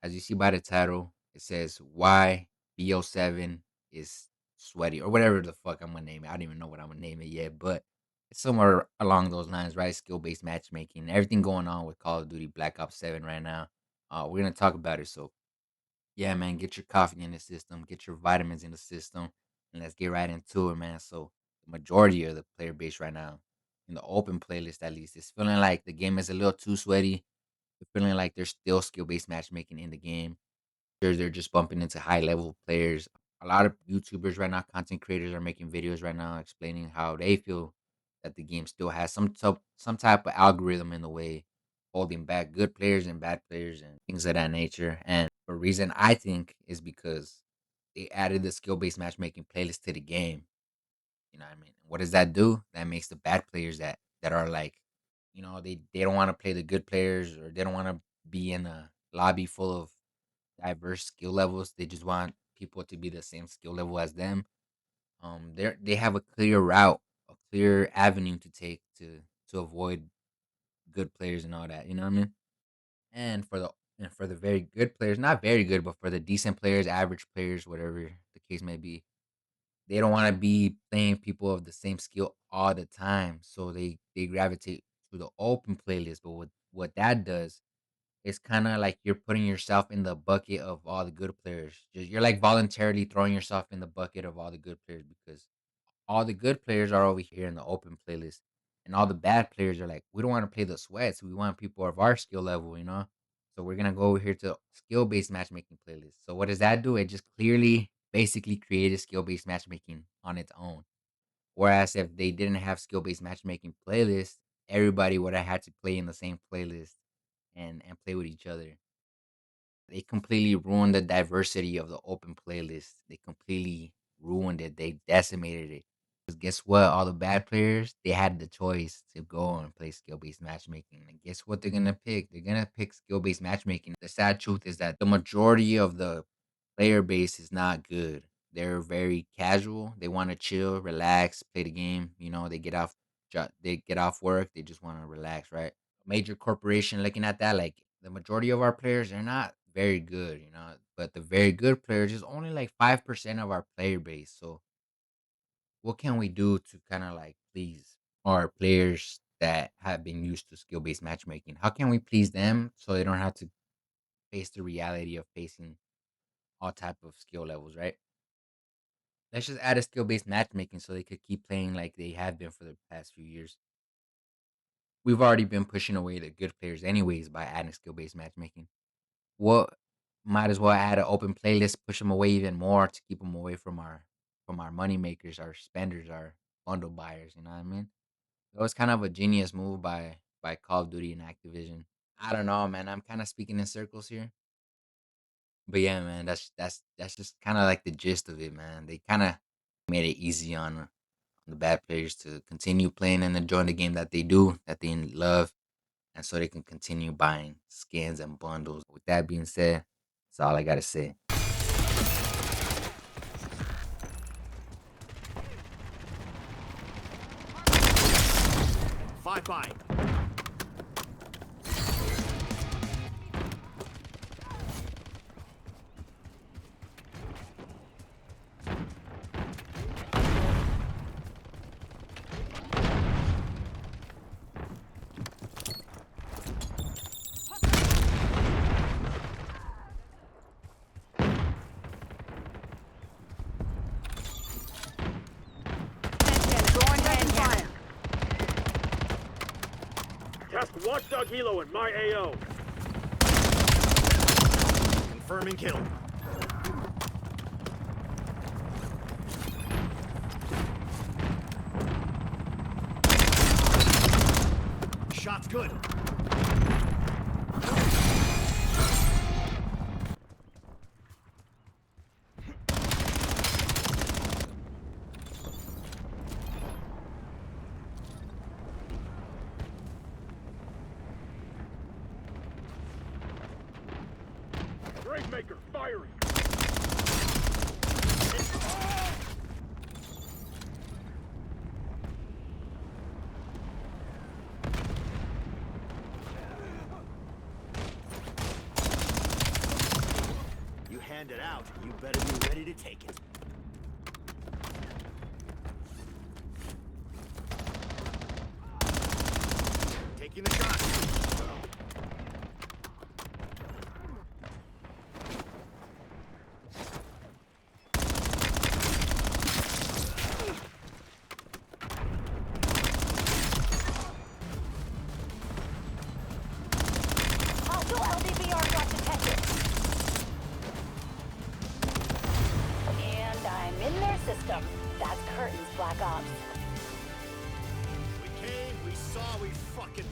As you see by the title, it says why BO7 is sweaty or whatever the fuck I'm gonna name it. I don't even know what I'm gonna name it yet, but it's somewhere along those lines, right? Skill based matchmaking, everything going on with Call of Duty Black Ops 7 right now. We're gonna talk about it. So yeah, man, get your coffee in the system, get your vitamins in the system, and let's get right into it, man. So the majority of the player base right now, in the open playlist at least, is feeling like the game is a little too sweaty. They're feeling like there's still skill based matchmaking in the game. They're just bumping into high level players. A lot of YouTubers right now, content creators are making videos right now explaining how they feel that the game still has some type of algorithm in the way, holding back good players and bad players and things of that nature. And the reason I think is because they added the skill based matchmaking playlist to the game. You know what I mean? What does that do? That makes the bad players that are like, they don't want to play the good players, or they don't want to be in a lobby full of diverse skill levels. They just want people to be the same skill level as them. They have a clear route, a clear avenue to take to avoid good players and all that. You know what I mean? And for the very good players, not very good, but for the decent players, average players, whatever the case may be, they don't want to be playing people of the same skill all the time. So they gravitate to the open playlist. But what that does, it's kinda like you're putting yourself in the bucket of all the good players. You're, like, voluntarily throwing yourself in the bucket of all the good players, because all the good players are over here in the open playlist, and all the bad players are like, "We don't wanna play the sweats, we want people of our skill level, you know? So we're gonna go over here to skill-based matchmaking playlist." So what does that do? It just clearly basically created skill-based matchmaking on its own. Whereas if they didn't have skill-based matchmaking playlists, everybody would have had to play in the same playlist and play with each other. They completely ruined the diversity of the open playlist. They completely ruined it. They decimated it. 'Cause guess what? All the bad players, they had the choice to go and play skill-based matchmaking. And guess what they're gonna pick? They're gonna pick skill-based matchmaking. The sad truth is that the majority of the player base is not good. They're very casual. They want to chill, relax, play the game. They get off work. They just want to relax, right? Major corporation looking at that, like the majority of our players, they're not very good, but the very good players is only like 5% of our player base. So what can we do to kind of like please our players that have been used to skill based matchmaking? How can we please them so they don't have to face the reality of facing all type of skill levels, right? Let's just add a skill based matchmaking so they could keep playing like they have been for the past few years. We've already been pushing away the good players anyways by adding skill based matchmaking. What Might as well add an open playlist, push them away even more to keep them away from our money makers, our spenders, our bundle buyers. You know what I mean? It was kind of a genius move by Call of Duty and Activision. I don't know, man. I'm kind of speaking in circles here, but yeah, man. That's just kind of like the gist of it, man. They kind of made it easy on the bad players to continue playing and enjoying the game that they do, that they love, and so they can continue buying skins and bundles. With that being said, that's all I gotta say. 5-5. Task Watchdog Helo in my AO. Confirming kill. Shot's good. Maker firing. hand it out, you better be ready to take it. Taking the shot. Hostile LDVR got detected. And I'm in their system. That's curtains, Black Ops. We came, we saw, we fucking